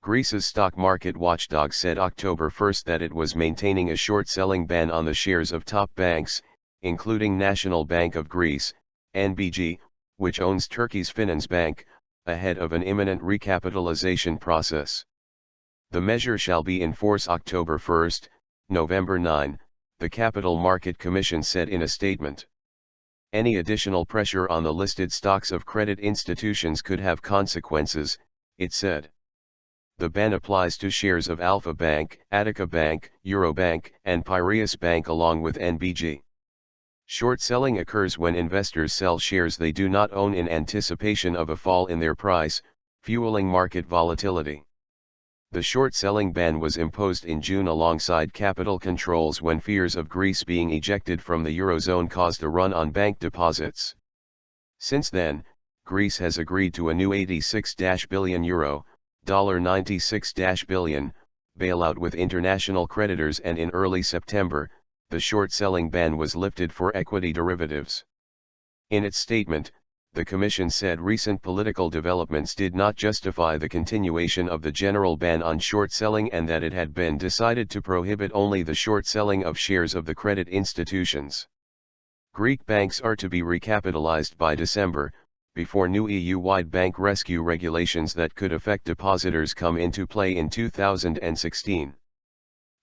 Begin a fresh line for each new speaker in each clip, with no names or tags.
Greece's stock market watchdog said October 1 that it was maintaining a short-selling ban on the shares of top banks, including National Bank of Greece, NBG, which owns Turkey's Finansbank, ahead of an imminent recapitalization process. The measure shall be in force October 1, November 9, the Capital Market Commission said in a statement. Any additional pressure on the listed stocks of credit institutions could have consequences, it said. The ban applies to shares of Alpha Bank, Attica Bank, Eurobank and Piraeus Bank along with NBG. Short selling occurs when investors sell shares they do not own in anticipation of a fall in their price, fueling market volatility. The short-selling ban was imposed in June alongside capital controls when fears of Greece being ejected from the eurozone caused a run on bank deposits. Since then, Greece has agreed to a new €86 billion, $96 billion, bailout with international creditors, and in early September, the short-selling ban was lifted for equity derivatives. In its statement, the Commission said recent political developments did not justify the continuation of the general ban on short selling and that it had been decided to prohibit only the short selling of shares of the credit institutions. Greek banks are to be recapitalized by December, before new EU-wide bank rescue regulations that could affect depositors come into play in 2016.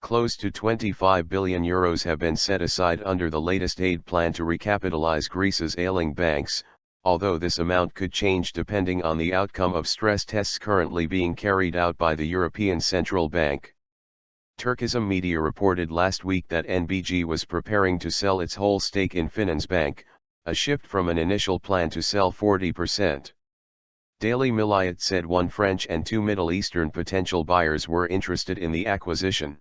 Close to €25 billion have been set aside under the latest aid plan to recapitalize Greece's ailing banks, although this amount could change depending on the outcome of stress tests currently being carried out by the European Central Bank. Turkism media reported last week that NBG was preparing to sell its whole stake in Finansbank, a shift from an initial plan to sell 40%. Daily Millayet said one French and two Middle Eastern potential buyers were interested in the acquisition.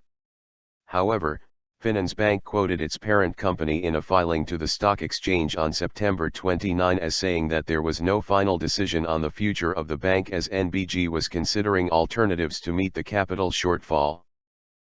However, Finansbank quoted its parent company in a filing to the stock exchange on September 29 as saying that there was no final decision on the future of the bank as NBG was considering alternatives to meet the capital shortfall.